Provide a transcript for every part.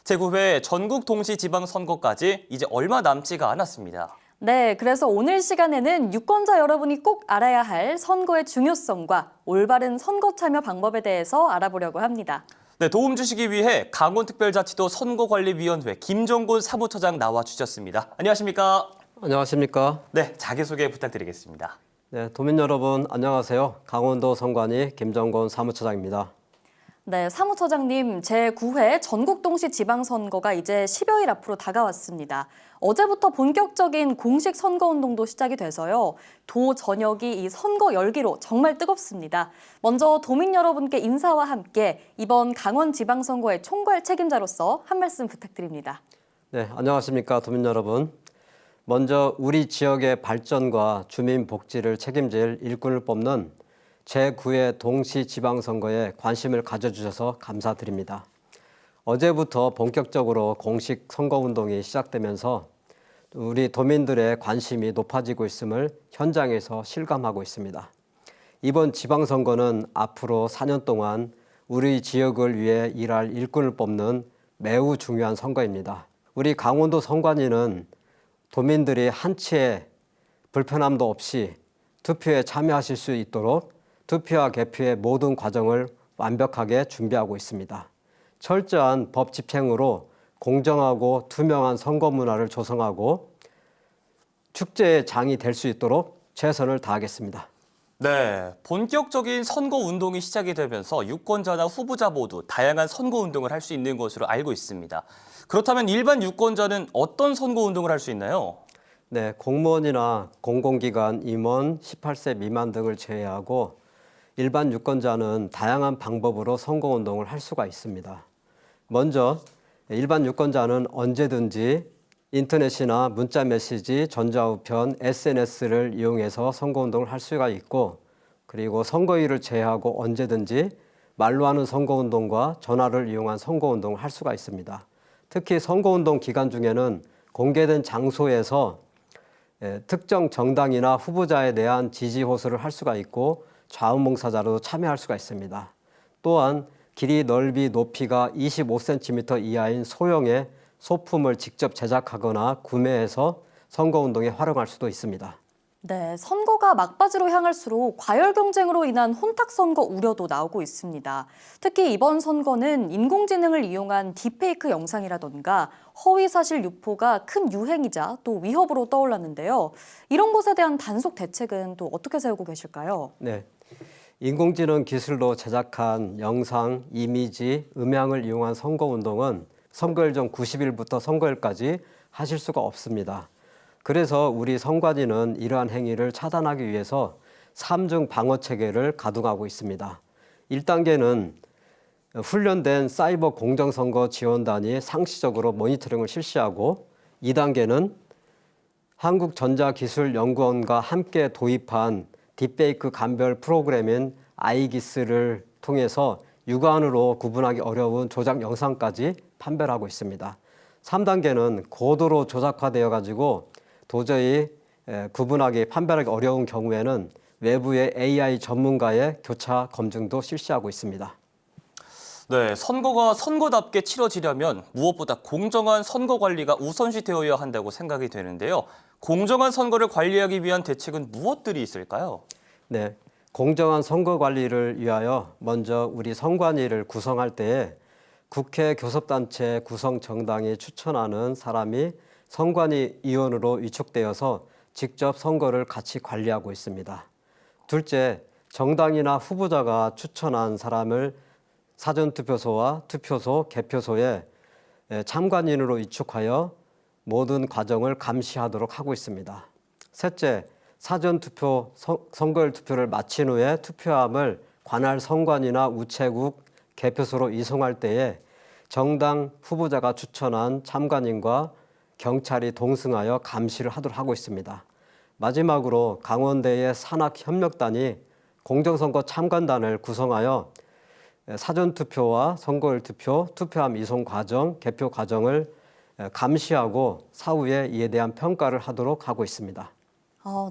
제9회 전국 동시지방선거까지 이제 얼마 남지가 않았습니다. 네, 그래서 오늘 시간에는 유권자 여러분이 꼭 알아야 할 선거의 중요성과 올바른 선거 참여 방법에 대해서 알아보려고 합니다. 네, 도움 주시기 위해 강원특별자치도 선거관리위원회 김정곤 사무처장 나와주셨습니다. 안녕하십니까? 안녕하십니까? 네, 자기소개 부탁드리겠습니다. 네, 도민 여러분 안녕하세요. 강원도 선관위 김정곤 사무처장입니다. 네, 사무처장님, 제9회 전국동시지방선거가 이제 10여일 앞으로 다가왔습니다. 어제부터 본격적인 공식 선거운동도 시작이 돼서요. 도 전역이 이 선거 열기로 정말 뜨겁습니다. 먼저 도민 여러분께 인사와 함께 이번 강원지방선거의 총괄 책임자로서 한 말씀 부탁드립니다. 네, 안녕하십니까 도민 여러분. 먼저 우리 지역의 발전과 주민 복지를 책임질 일꾼을 뽑는 제9회 동시지방선거에 관심을 가져주셔서 감사드립니다. 어제부터 본격적으로 공식 선거운동이 시작되면서 우리 도민들의 관심이 높아지고 있음을 현장에서 실감하고 있습니다. 이번 지방선거는 앞으로 4년 동안 우리 지역을 위해 일할 일꾼을 뽑는 매우 중요한 선거입니다. 우리 강원도 선관위는 도민들이 한치의 불편함도 없이 투표에 참여하실 수 있도록 투표와 개표의 모든 과정을 완벽하게 준비하고 있습니다. 철저한 법 집행으로 공정하고 투명한 선거 문화를 조성하고 축제의 장이 될 수 있도록 최선을 다하겠습니다. 네, 본격적인 선거운동이 시작이 되면서 유권자나 후보자 모두 다양한 선거운동을 할 수 있는 것으로 알고 있습니다. 그렇다면 일반 유권자는 어떤 선거운동을 할 수 있나요? 네, 공무원이나 공공기관 임원 18세 미만 등을 제외하고 일반 유권자는 다양한 방법으로 선거운동을 할 수가 있습니다. 먼저 일반 유권자는 언제든지 인터넷이나 문자메시지, 전자우편, SNS를 이용해서 선거운동을 할 수가 있고, 그리고 선거일을 제외하고 언제든지 말로 하는 선거운동과 전화를 이용한 선거운동을 할 수가 있습니다. 특히 선거운동 기간 중에는 공개된 장소에서 특정 정당이나 후보자에 대한 지지 호소를 할 수가 있고 자원봉사자로도 참여할 수가 있습니다. 또한 길이, 넓이, 높이가 25cm 이하인 소형의 소품을 직접 제작하거나 구매해서 선거운동에 활용할 수도 있습니다. 네, 선거가 막바지로 향할수록 과열 경쟁으로 인한 혼탁 선거 우려도 나오고 있습니다. 특히 이번 선거는 인공지능을 이용한 딥페이크 영상이라던가 허위사실 유포가 큰 유행이자 또 위협으로 떠올랐는데요. 이런 것에 대한 단속 대책은 또 어떻게 세우고 계실까요? 네, 인공지능 기술로 제작한 영상, 이미지, 음향을 이용한 선거운동은 선거일 전 90일부터 선거일까지 하실 수가 없습니다. 그래서 우리 선관위는 이러한 행위를 차단하기 위해서 3중 방어 체계를 가동하고 있습니다. 1단계는 훈련된 사이버 공정선거 지원단이 상시적으로 모니터링을 실시하고 2단계는 한국전자기술연구원과 함께 도입한 딥페이크 감별 프로그램인 아이기스를 통해서 육안으로 구분하기 어려운 조작 영상까지 판별하고 있습니다. 3단계는 고도로 조작화되어 가지고 도저히 구분하기, 판별하기 어려운 경우에는 외부의 AI 전문가의 교차 검증도 실시하고 있습니다. 네, 선거가 선거답게 치러지려면 무엇보다 공정한 선거 관리가 우선시 되어야 한다고 생각이 되는데요. 공정한 선거를 관리하기 위한 대책은 무엇들이 있을까요? 네, 공정한 선거 관리를 위하여 먼저 우리 선관위를 구성할 때에 국회 교섭단체 구성 정당이 추천하는 사람이 선관위 위원으로 위촉되어서 직접 선거를 같이 관리하고 있습니다. 둘째, 정당이나 후보자가 추천한 사람을 사전투표소와 투표소, 개표소에 참관인으로 위촉하여 모든 과정을 감시하도록 하고 있습니다. 셋째, 사전투표, 선거일 투표를 마친 후에 투표함을 관할 선관위나 우체국, 개표소로 이송할 때에 정당 후보자가 추천한 참관인과 경찰이 동승하여 감시를 하도록 하고 있습니다. 마지막으로 강원대의 산학협력단이 공정선거 참관단을 구성하여 사전투표와 선거일 투표, 투표함 이송 과정, 개표 과정을 감시하고 사후에 이에 대한 평가를 하도록 하고 있습니다.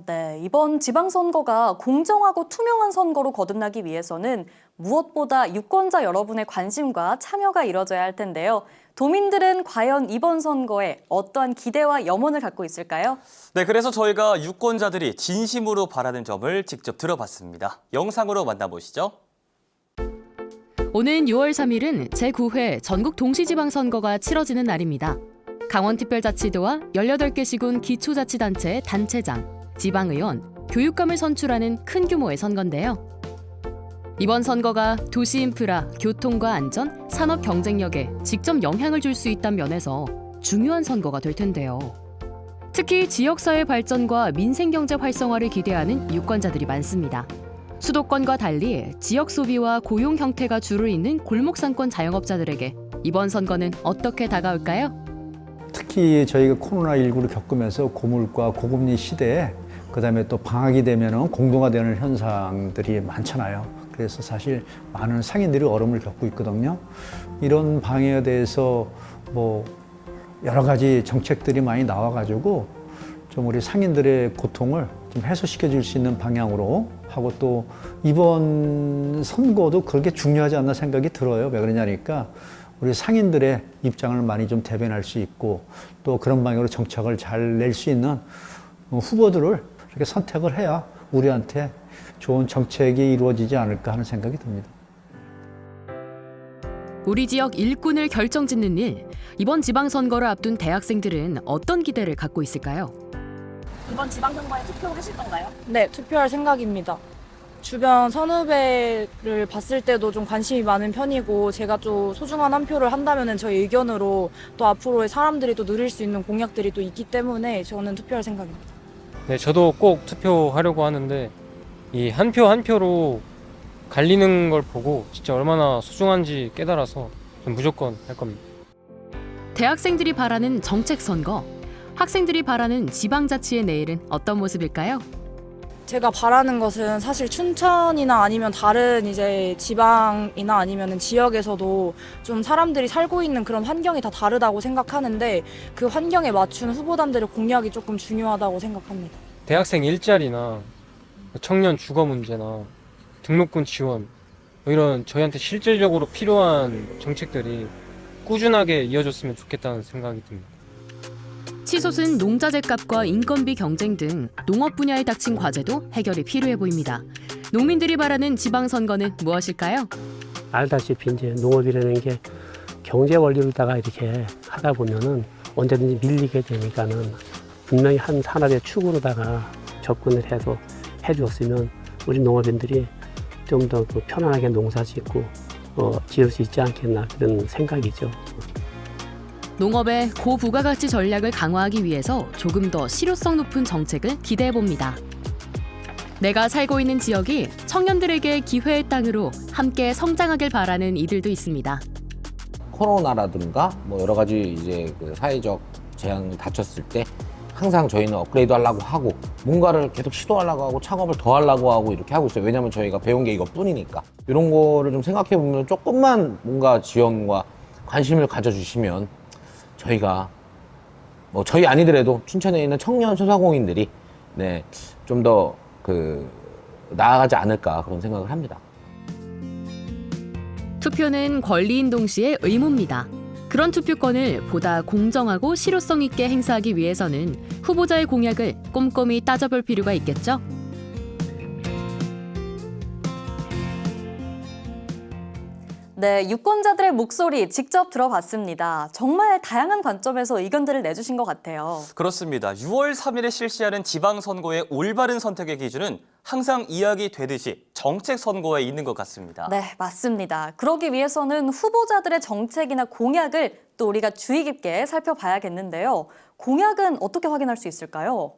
네. 이번 지방선거가 공정하고 투명한 선거로 거듭나기 위해서는 무엇보다 유권자 여러분의 관심과 참여가 이뤄져야 할 텐데요. 도민들은 과연 이번 선거에 어떠한 기대와 염원을 갖고 있을까요? 네, 그래서 저희가 유권자들이 진심으로 바라는 점을 직접 들어봤습니다. 영상으로 만나보시죠. 오는 6월 3일은 제9회 전국 동시지방선거가 치러지는 날입니다. 강원특별자치도와 18개 시군 기초자치단체 단체장, 지방의원, 교육감을 선출하는 큰 규모의 선거인데요. 이번 선거가 도시 인프라, 교통과 안전, 산업 경쟁력에 직접 영향을 줄 수 있다는 면에서 중요한 선거가 될 텐데요. 특히 지역사회 발전과 민생경제 활성화를 기대하는 유권자들이 많습니다. 수도권과 달리 지역 소비와 고용 형태가 주를 잇는 골목상권 자영업자들에게 이번 선거는 어떻게 다가올까요? 특히 저희가 코로나19를 겪으면서 고물가, 고금리 시대에 그다음에 또 방학이 되면 공동화되는 현상들이 많잖아요. 그래서 사실 많은 상인들이 어려움을 겪고 있거든요. 이런 방해에 대해서 뭐 여러 가지 정책들이 많이 나와가지고 좀 우리 상인들의 고통을 좀 해소시켜 줄 수 있는 방향으로 하고 또 이번 선거도 그렇게 중요하지 않나 생각이 들어요. 왜 그러냐니까 우리 상인들의 입장을 많이 좀 대변할 수 있고 또 그런 방향으로 정책을 잘 낼 수 있는 후보들을 이렇게 선택을 해야 우리한테 좋은 정책이 이루어지지 않을까 하는 생각이 듭니다. 우리 지역 일꾼을 결정짓는 일, 이번 지방선거를 앞둔 대학생들은 어떤 기대를 갖고 있을까요? 이번 지방선거에 투표하실 건가요? 네, 투표할 생각입니다. 주변 선후배를 봤을 때도 좀 관심이 많은 편이고 제가 좀 소중한 한 표를 한다면 저희 의견으로 또 앞으로의 사람들이 또 누릴 수 있는 공약들이 또 있기 때문에 저는 투표할 생각입니다. 네, 저도 꼭 투표하려고 하는데 이 한 표 한 표로 갈리는 걸 보고 진짜 얼마나 소중한지 깨달아서 무조건 할 겁니다. 대학생들이 바라는 정책 선거, 학생들이 바라는 지방자치의 내일은 어떤 모습일까요? 제가 바라는 것은 사실 춘천이나 아니면 다른 이제 지방이나 아니면 지역에서도 좀 사람들이 살고 있는 그런 환경이 다 다르다고 생각하는데 그 환경에 맞춘 후보단들의 공약이 조금 중요하다고 생각합니다. 대학생 일자리나 청년 주거 문제나 등록금 지원 이런 저희한테 실질적으로 필요한 정책들이 꾸준하게 이어졌으면 좋겠다는 생각이 듭니다. 치솟은 농자재 값과 인건비 경쟁 등 농업 분야에 닥친 과제도 해결이 필요해 보입니다. 농민들이 바라는 지방선거는 무엇일까요? 알다시피 이제 농업이라는 게 경제 원리로다가 이렇게 하다 보면은 언제든지 밀리게 되니까는 분명히 한 산업의 축으로다가 접근을 해서 해줬으면 우리 농업인들이 좀 더 편안하게 농사 짓고 지을 수 있지 않겠나 그런 생각이죠. 농업의 고부가가치 전략을 강화하기 위해서 조금 더 실효성 높은 정책을 기대해 봅니다. 내가 살고 있는 지역이 청년들에게 기회의 땅으로 함께 성장하길 바라는 이들도 있습니다. 코로나라든가 뭐 여러 가지 이제 그 사회적 재앙이 닥쳤을 때 항상 저희는 업그레이드 하려고 하고 뭔가를 계속 시도하려고 하고 창업을 더 하려고 하고 이렇게 하고 있어요. 왜냐면 저희가 배운 게 이것뿐이니까. 이런 거를 좀 생각해 보면 조금만 뭔가 지원과 관심을 가져주시면 저희가 뭐 저희 아니더라도 춘천에 있는 청년 소상공인들이 네, 좀 더 나아가지 않을까 그런 생각을 합니다. 투표는 권리인 동시에 의무입니다. 그런 투표권을 보다 공정하고 실효성 있게 행사하기 위해서는 후보자의 공약을 꼼꼼히 따져볼 필요가 있겠죠. 네, 유권자들의 목소리 직접 들어봤습니다. 정말 다양한 관점에서 의견들을 내주신 것 같아요. 그렇습니다. 6월 3일에 실시하는 지방선거의 올바른 선택의 기준은 항상 이야기되듯이 정책 선거에 있는 것 같습니다. 네, 맞습니다. 그러기 위해서는 후보자들의 정책이나 공약을 또 우리가 주의 깊게 살펴봐야겠는데요. 공약은 어떻게 확인할 수 있을까요?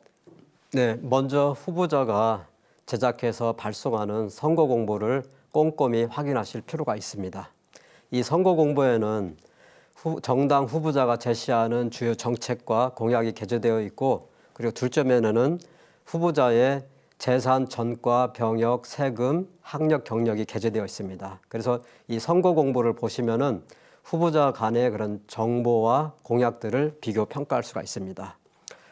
네, 먼저 후보자가 제작해서 발송하는 선거 공보를 꼼꼼히 확인하실 필요가 있습니다. 이 선거 공보에는 정당 후보자가 제시하는 주요 정책과 공약이 게재되어 있고, 그리고 둘째면에는 후보자의 재산, 전과, 병역, 세금, 학력, 경력이 게재되어 있습니다. 그래서 이 선거 공보를 보시면은 후보자 간의 그런 정보와 공약들을 비교 평가할 수가 있습니다.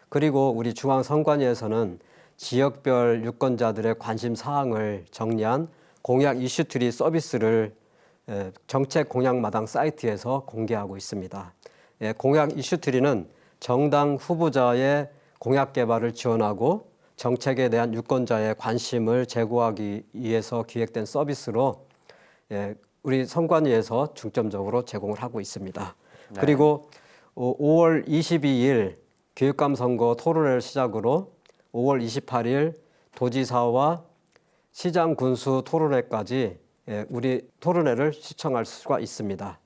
그리고 우리 중앙선관위에서는 지역별 유권자들의 관심 사항을 정리한 공약 이슈트리 서비스를 정책 공약마당 사이트에서 공개하고 있습니다. 공약 이슈트리는 정당 후보자의 공약 개발을 지원하고 정책에 대한 유권자의 관심을 제고하기 위해서 기획된 서비스로 우리 선관위에서 중점적으로 제공을 하고 있습니다. 네. 그리고 5월 22일 교육감 선거 토론회를 시작으로 5월 28일 도지사와 시장 군수 토론회까지 우리 토론회를 시청할 수가 있습니다.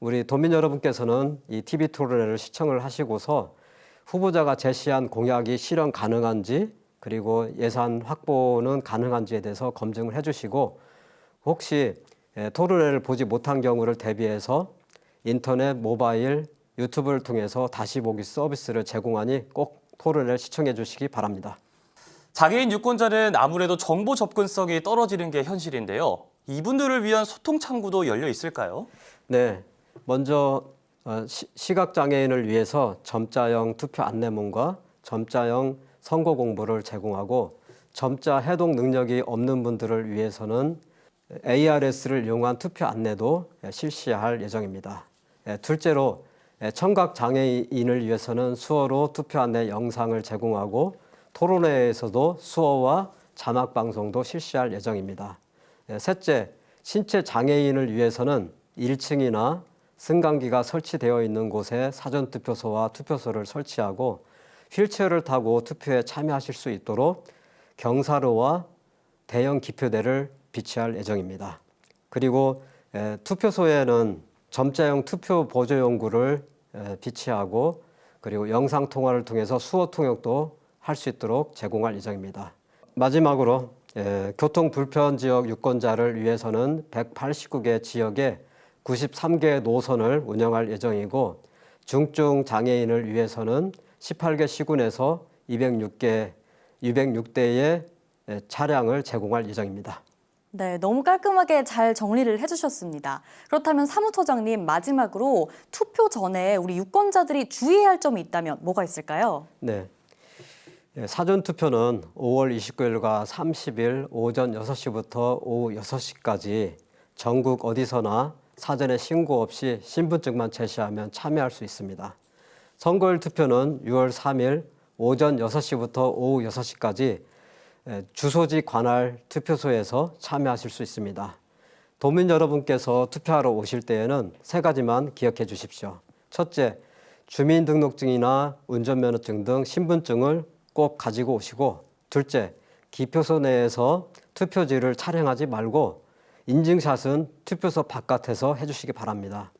우리 도민 여러분께서는 이 TV 토론회를 시청을 하시고서 후보자가 제시한 공약이 실현 가능한지 그리고 예산 확보는 가능한지에 대해서 검증을 해주시고 혹시 토론회를 보지 못한 경우를 대비해서 인터넷, 모바일, 유튜브를 통해서 다시 보기 서비스를 제공하니 꼭 토론회를 시청해 주시기 바랍니다. 장애인 유권자는 아무래도 정보 접근성이 떨어지는 게 현실인데요. 이분들을 위한 소통 창구도 열려 있을까요? 네, 먼저 시각장애인을 위해서 점자형 투표 안내문과 점자형 선거 공보를 제공하고 점자 해독 능력이 없는 분들을 위해서는 ARS를 이용한 투표 안내도 실시할 예정입니다. 둘째로 청각장애인을 위해서는 수어로 투표 안내 영상을 제공하고 토론회에서도 수어와 자막 방송도 실시할 예정입니다. 셋째, 신체 장애인을 위해서는 1층이나 승강기가 설치되어 있는 곳에 사전투표소와 투표소를 설치하고 휠체어를 타고 투표에 참여하실 수 있도록 경사로와 대형 기표대를 비치할 예정입니다. 그리고 투표소에는 점자형 투표 보조용구를 비치하고 그리고 영상통화를 통해서 수어 통역도 할 수 있도록 제공할 예정입니다. 마지막으로 교통 불편 지역 유권자를 위해서는 189개 지역에 93개 노선을 운영할 예정이고 중증 장애인을 위해서는 18개 시군에서 206대의 차량을 제공할 예정입니다. 네, 너무 깔끔하게 잘 정리를 해주셨습니다. 그렇다면 사무처장님, 마지막으로 투표 전에 우리 유권자들이 주의해야 할 점이 있다면 뭐가 있을까요? 네. 사전투표는 5월 29일과 30일 오전 6시부터 오후 6시까지 전국 어디서나 사전에 신고 없이 신분증만 제시하면 참여할 수 있습니다. 선거일 투표는 6월 3일 오전 6시부터 오후 6시까지 주소지 관할 투표소에서 참여하실 수 있습니다. 도민 여러분께서 투표하러 오실 때에는 3가지만 기억해 주십시오. 첫째, 주민등록증이나 운전면허증 등 신분증을 꼭 가지고 오시고, 둘째, 기표소 내에서 투표지를 촬영하지 말고 인증샷은 투표소 바깥에서 해주시기 바랍니다.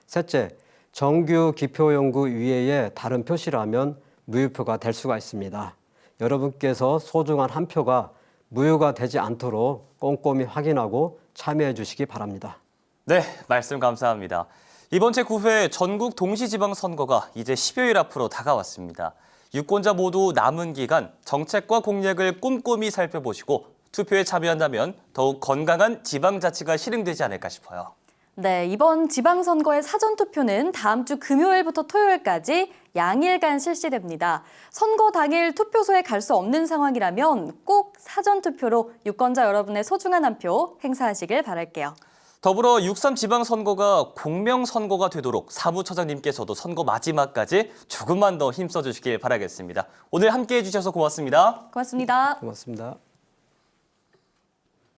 셋째, 정규 기표용구 위에 다른 표시를 하면 무효표가 될 수가 있습니다. 여러분께서 소중한 한 표가 무효가 되지 않도록 꼼꼼히 확인하고 참여해 주시기 바랍니다. 네, 말씀 감사합니다. 이번 제9회 전국 동시지방선거가 이제 10여일 앞으로 다가왔습니다. 유권자 모두 남은 기간 정책과 공약을 꼼꼼히 살펴보시고 투표에 참여한다면 더욱 건강한 지방자치가 실행되지 않을까 싶어요. 네, 이번 지방선거의 사전투표는 다음 주 금요일부터 토요일까지 양일간 실시됩니다. 선거 당일 투표소에 갈 수 없는 상황이라면 꼭 사전투표로 유권자 여러분의 소중한 한 표 행사하시길 바랄게요. 더불어 6.3 지방선거가 공명선거가 되도록 사무처장님께서도 선거 마지막까지 조금만 더 힘써주시길 바라겠습니다. 오늘 함께해 주셔서 고맙습니다. 고맙습니다. 고맙습니다.